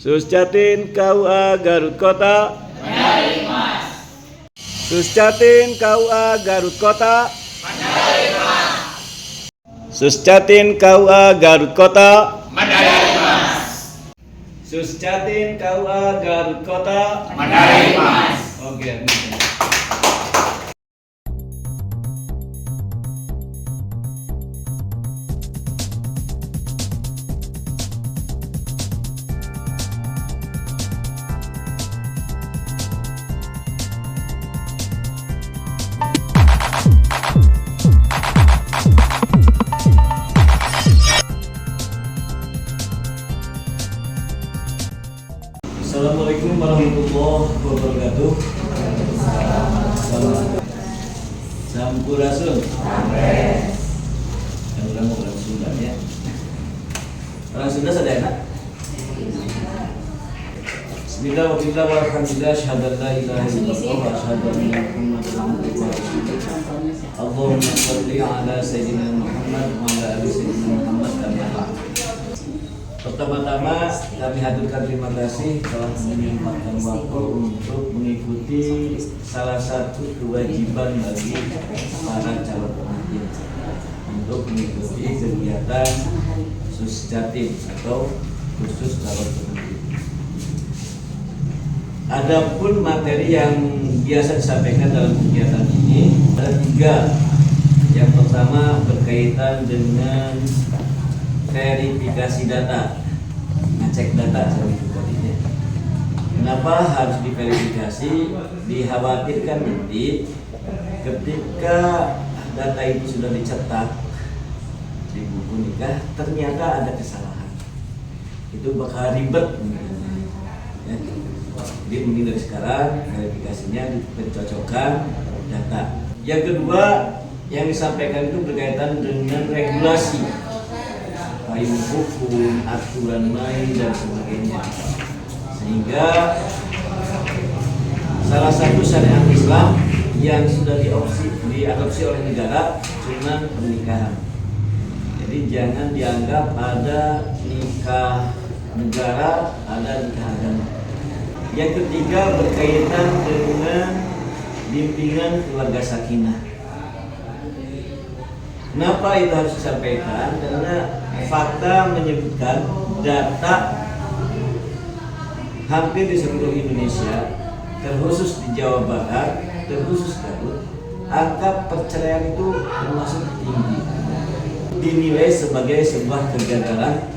Susjatin KUA Garut Kota. Medali emas. Susjatin KUA Garut Kota. Medali emas. Susjatin KUA Garut Kota. Medali emas. Susjatin KUA Garut Kota. Medali emas. Oke. Assalamualaikum warahmatullahi wabarakatuh. Sampurasun. Yang udah mau orang Sunda ya. Orang Sunda sadayana. Bismillah wa billah walhamdulillah syahadu an la ilaha illallah wa asyhadu anna Muhammadan rasulullah. Allahumma shalli ala sayyidina Muhammad wa ala ali sayyidina Muhammad kama ba'd. Pertama-tama kami haturkan terima kasih telah menyempatkan waktu untuk mengikuti salah satu kewajiban bagi para calon pengantin untuk mengikuti kegiatan Susjatin atau khusus calon pengantin. Adapun materi yang biasa disampaikan dalam kegiatan ini ada 3. Yang pertama berkaitan dengan verifikasi data, ngecek data seperti tadinya. Kenapa harus diverifikasi? Dikhawatirkan nanti ketika data itu sudah dicetak di buku nikah ternyata ada kesalahan, itu bakal ribet. Ya. Jadi mungkin dari sekarang verifikasinya dicocokkan data. Yang kedua yang disampaikan itu berkaitan dengan regulasi, payung hukum, aturan main dan sebagainya, sehingga salah satu syariat Islam yang sudah diadopsi oleh negara cuma pernikahan. Jadi jangan dianggap ada nikah negara, ada nikah agama. Yang ketiga berkaitan dengan bimbingan keluarga sakinah. Kenapa itu harus disampaikan? Karena fakta menyebutkan data hampir di seluruh Indonesia, terkhusus di Jawa Barat, terkhusus Garut, angka perceraian itu termasuk tinggi, dinilai sebagai sebuah kegagalan.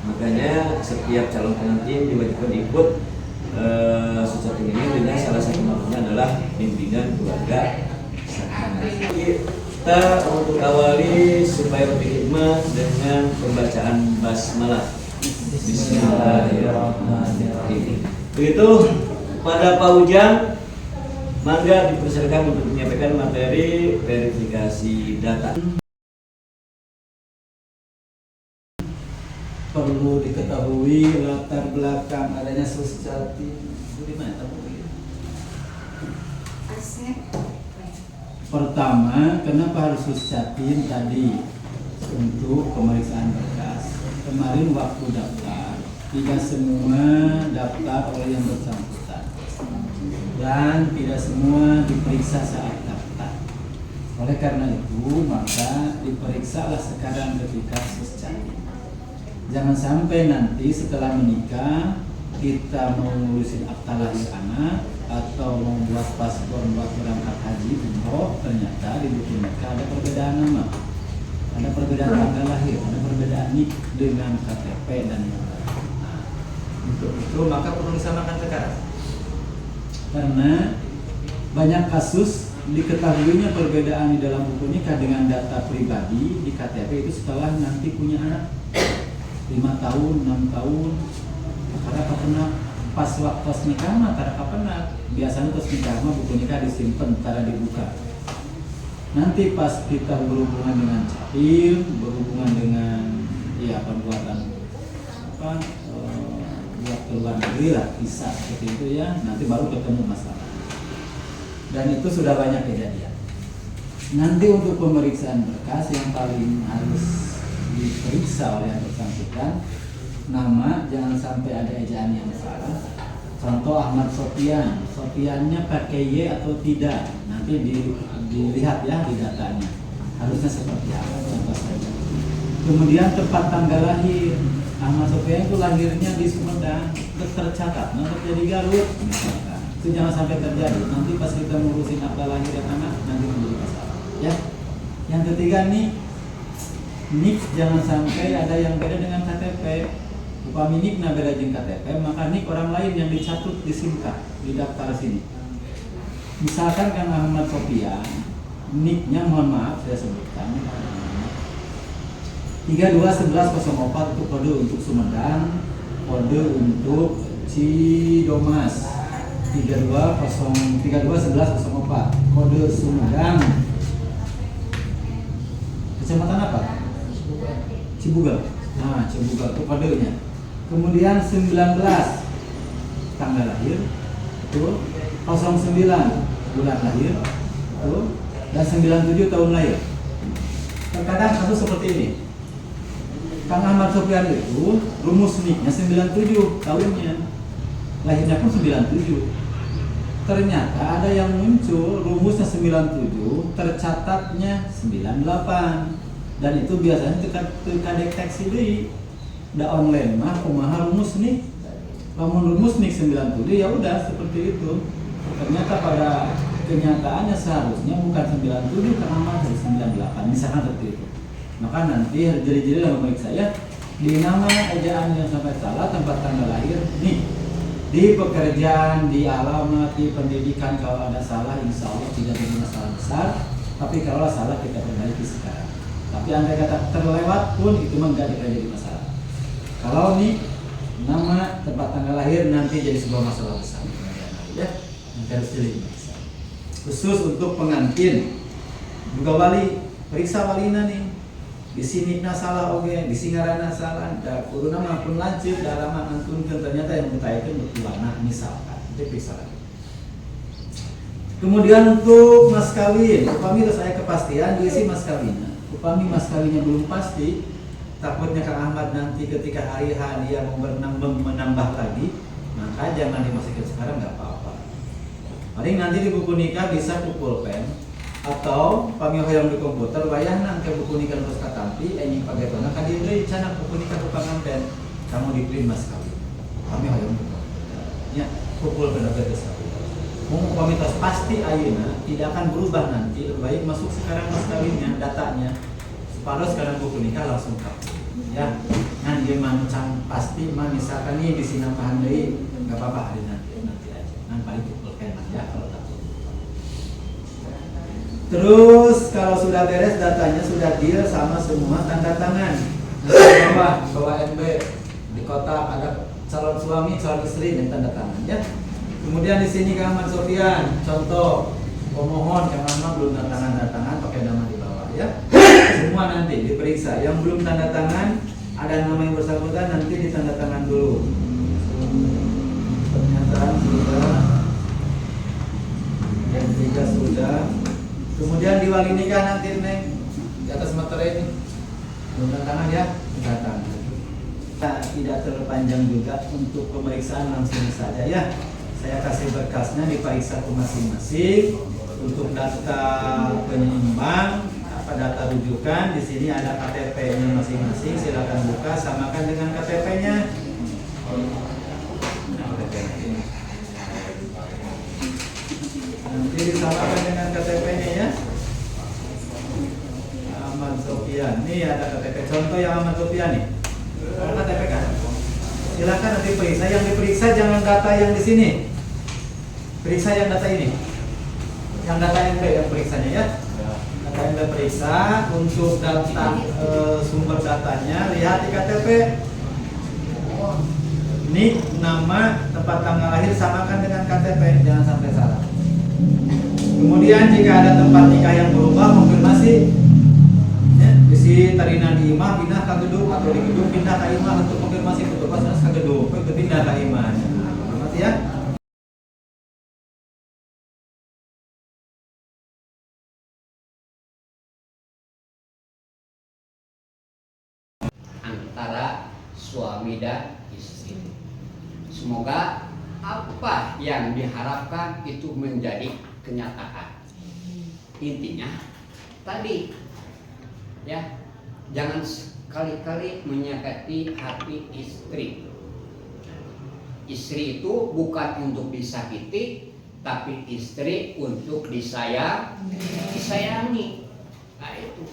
Makanya setiap calon pengantin diwajibkan ikut Susjatin ini dengan salah satu maknanya adalah bimbingan keluarga. Kita untuk awali supaya lebih hikmah dengan pembacaan basmalah. Bismillahirrahmanirrahim. Begitu pada Pak Ujang, mangga dipersilakan untuk menyampaikan materi verifikasi data. Perlu diketahui latar belakang adanya Susjatin. Di mana tahu? Pertama, kenapa harus Susjatin tadi? Untuk pemeriksaan berkas. Kemarin waktu daftar, tidak semua daftar oleh yang bersangkutan, dan tidak semua diperiksa saat daftar. Oleh karena itu, maka diperiksalah sekarang ketika Susjatin. Jangan sampai nanti setelah menikah kita mau ngurusin akta lahir anak atau membuat paspor buat berangkat haji umroh, ternyata di buku nikah ada perbedaan nama, ada perbedaan tanggal lahir, ada perbedaan nik dengan KTP dan yang lain. Nah, untuk itu maka perlu disamakan sekarang, karena banyak kasus diketahuinya perbedaan di dalam buku nikah dengan data pribadi di KTP itu setelah nanti punya anak 5 tahun, 6 tahun, karena pernah pas waktu nikah mah karena pernah biasanya pas nikah mah buku nikah disimpan, cara dibuka. Nanti pas kita berhubungan dengan capir, berhubungan dengan perbuatan buat keluar negeri lah, bisa seperti itu ya, nanti baru ketemu masalah. Dan itu sudah banyak kejadian. Nanti untuk pemeriksaan berkas yang paling harus diperiksa oleh yang bersangkutan, nama jangan sampai ada ejaan yang salah. Contoh Ahmad Sofian, Sofiannya pakai Y atau tidak, nanti dilihat ya di datanya. Harusnya seperti apa, contoh saja. Kemudian tempat tanggal lahir, Ahmad Sofian itu lahirnya di Sumedang, tercatat, nanti jadi Garut, misalkan. Itu jangan sampai terjadi. Nanti pas kita ngurusin akta lahir anak, nanti menjadi masalah. Ya. Yang ketiga nih, NIK jangan sampai ada yang beda dengan KTP. Upami NIK na beda jeung KTP, maka NIK orang lain yang dicatut disingkat di daftar sini. Misalkan Kang Ahmad Sofian, NIK-nya mohon maaf saya sebutkan 321104 itu kode untuk Sumedang, kode untuk Cidomas 321104 kode Sumedang. Kecamatan apa? Cibugal. Nah, Cibugal itu kodenya. Kemudian 19 tanggal lahir, betul. 09 bulan lahir, betul. Dan 97 tahun lahir. Terkadang kasus seperti ini. Kang Ahmad Sofian itu rumus NIK-nya 97 tahunnya. Lahirnya pun 97. Ternyata ada yang muncul rumusnya 97, tercatatnya 98. Dan itu biasanya teka deteksi deui. Da online mah kumaha rumus nih. Lamun rumus nih 97 ya udah seperti itu. Ternyata pada kenyataannya seharusnya bukan 97 karena dari 98 misalkan seperti itu. Maka nanti jari-jari dalam baik saya di nama ejaan yang sampai salah, tempat tanggal lahir nih, di pekerjaan, di alamat, di pendidikan kalau ada salah insya Allah tidak jadi masalah besar. Tapi kalau salah kita perbaiki sekarang. Tapi andai kata terlewat pun itu mah nggak jadi masalah. Kalau nih nama, tempat tanggal lahir nanti jadi sebuah masalah besar. Ya, nanti harus jadi masalah. Khusus untuk pengantin, juga wali, periksa walina nih. Di sini salah oke, di singarana salah, da kudu nama pun lanjut dalam antunkeun ternyata yang kita itu berkelana misalkan. Itu periksa lagi. Kemudian untuk mas kawin, upami saya kepastian diisi mas kawinnya. Upami mas kawinnya belum pasti, takutnya Kang Ahmad nanti ketika hari H dia mau menambah lagi, maka jangan dimasukin sekarang nggak apa-apa. Paling nanti di buku nikah bisa pulpen atau pami hoyong di komputer wayahna ke buku nikah terus katampi ini pakai tona kadi deui cenah buku nikah ku panganten kamu di print mas kawin. Pami hoyong di komputer. Ya, pulpen atau geus kawin. Mau upami tos pasti ayeuna tidak akan berubah nanti, lebih baik masuk sekarang mas kawinnya datanya. Supaya sekarang buku nikah langsung kawin. Ya, nah dia mancang pasti mah misalkan nih di sini nambahan deui enggak apa-apa hari nanti aja. Nan paling pulpen ya kalau takut. Terus kalau sudah beres datanya sudah deal sama semua tanda tangan. Nah, bawa NB di kotak ada calon suami, calon istri dan tanda tangan ya. Kemudian di sini Kang Ahmad Sofian, contoh pemohon Kang Ahmad belum tanda tangan pakai nama di bawah ya. Semua nanti diperiksa. Yang belum tanda tangan ada nama yang bersangkutan nanti ditanda tangan dulu. Pernyataan sudah, yang ketiga sudah. Kemudian di wali nikah nanti neng di atas materai ini belum tanda tangan ya, tanda tangan. Tidak terlalu panjang juga untuk pemeriksaan langsung saja ya. Saya kasih berkasnya diperiksa ke masing-masing untuk data penyeimbang, apa data rujukan. Di sini ada KTP-nya masing-masing. Silakan buka, samakan dengan KTP-nya. Nanti disamakan dengan KTP-nya ya. Ahmad Sofian. Nih ada KTP. Contoh yang Ahmad Sofian nih. Ada KTP kan? Silakan nanti periksa. Yang diperiksa jangan data yang di sini. Periksa yang data ini, yang data NB yang periksanya ya. Data NB periksa untuk data sumber datanya lihat di KTP. NIK, nama, tempat tanggal lahir samakan dengan KTP, jangan sampai salah. Kemudian jika ada tempat nikah yang berubah konfirmasi. Ya, di sini tarina di imah pindah ke gedung atau di gedung pindah ke imah untuk konfirmasi betul pas ke gedung, ke pindah ke imah. Hormati ya. Antara suami dan istri. Semoga apa yang diharapkan itu menjadi kenyataan. Intinya tadi ya, jangan sekali-kali menyakiti hati istri. Istri itu bukan untuk disakiti, tapi istri untuk disayangi. Nah itu.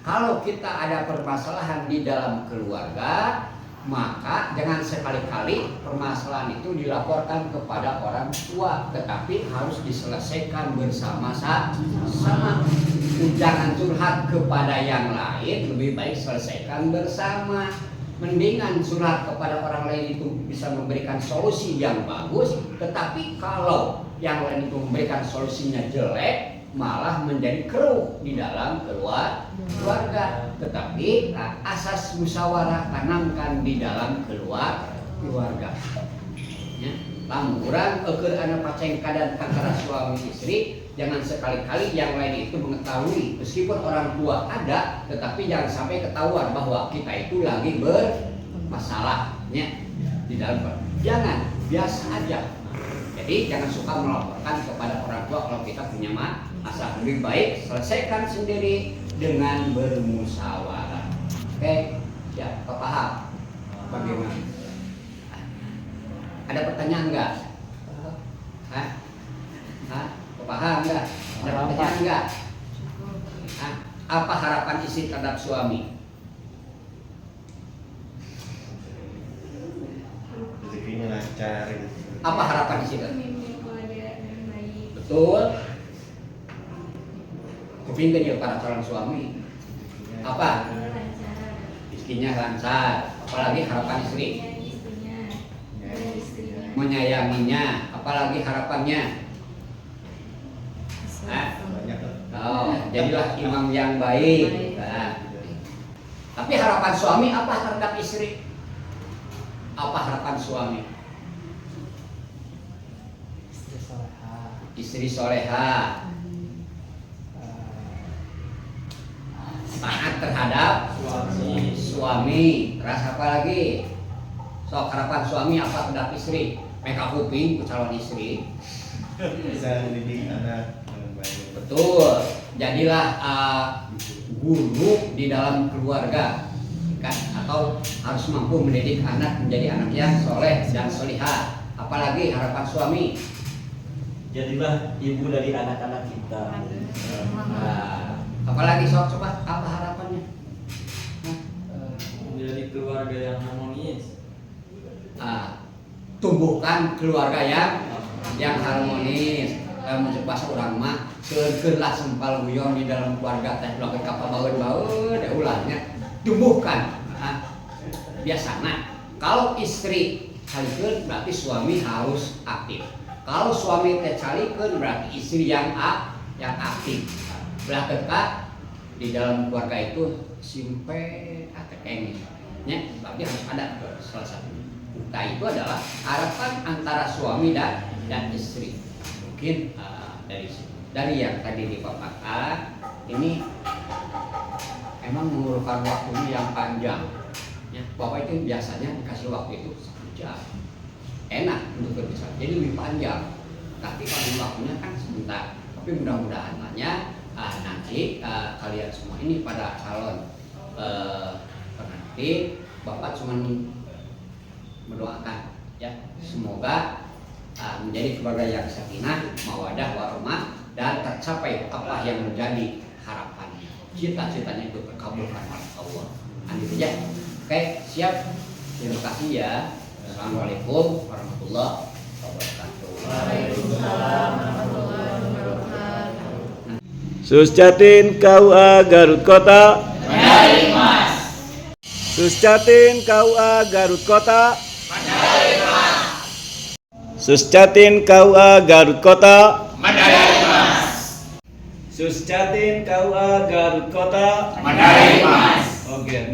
Kalau kita ada permasalahan di dalam keluarga, maka jangan sekali-kali permasalahan itu dilaporkan kepada orang tua, tetapi harus diselesaikan bersama-sama. Jangan curhat kepada yang lain, lebih baik selesaikan bersama. Mendingan curhat kepada orang lain itu bisa memberikan solusi yang bagus, tetapi kalau yang lain itu memberikan solusinya jelek, malah menjadi keruh di dalam keluarga. Tetapi asas musyawarah tanamkan di dalam keluarga. Ya, lamun urang keur anu pacengkadan antara suami istri, jangan sekali-kali yang lain itu mengetahui, meskipun orang tua ada, tetapi jangan sampai ketahuan bahwa kita itu lagi bermasalahnya di dalam keluarga. Jangan, biasa aja. Jadi jangan suka melaporkan kepada orang tua kalau kita punya masalah. Lebih baik selesaikan sendiri dengan bermusyawarah. Oke, ya, paham? Bagaimana? Ada pertanyaan enggak? Paham enggak? Ada pertanyaan enggak? Apa harapan istri terhadap suami? Rezekinya lancar gitu. Apa harapan istri? Betul. Kepingin ya para calon suami. Apa? Istrinya lancar. Apalagi harapan istri? Menyayanginya. Apalagi harapannya? Banyak lah. Oh, jadilah imam yang baik. Nah. Tapi harapan suami apa terhadap istri? Apa harapan suami? Istri soleha. Taat terhadap suami. Terus apa lagi? Sok harapan suami apa terhadap istri? Meka kuping ke calon istri. Bisa mendidik anak dengan baik. Betul. Jadilah guru di dalam keluarga, kan? Atau harus mampu mendidik anak menjadi anak yang soleh dan solihah. Apalagi harapan suami? Jadilah ibu dari anak-anak kita. Nah, apalagi sok, coba apa harapannya? Menjadi keluarga yang harmonis. Tumbuhkan keluarga yang harmonis. Menurut bahasa orang mah, keurlah sempal guyon di dalam keluarga teh keluarga kapal baur-baur, ada ulahnya. Tumbuhkan. Biasanya kalau istri calikeun berarti suami harus aktif. Kalau suami teh calikeun berarti istri yang aktif. Belah dekat di dalam keluarga itu simpe atekeng. Ya, berarti harus ada salah satu. Nah, itu adalah harapan antara suami dan istri. Mungkin dari yang tadi dipaparkan ini emang memerlukan waktunya yang panjang. Ya, Bapak itu biasanya dikasih waktu itu 1 jam. Enak untuk berbicara, jadi lebih panjang. Tapi kalau waktunya kan sebentar. Tapi mudah-mudahan nanti kalian semua ini pada calon pengantin, Bapak cuma mendoakan ya, semoga menjadi keluarga yang sakinah, mawadah, warahmah, dan tercapai apa yang menjadi harapannya. Cita-citanya itu terkabulkan oleh Allah. Amin ya. Oke, siap. Terima kasih ya. Assalamualaikum warahmatullahi wabarakatuh. Waalaikumsalam warahmatullahi wabarakatuh. Suscatin KUA Garut Kota. Medali emas. Suscatin KUA Garut Kota. Medali emas. Suscatin KUA Garut Kota. Medali emas. Suscatin KUA Garut Kota. Medali emas. Oke.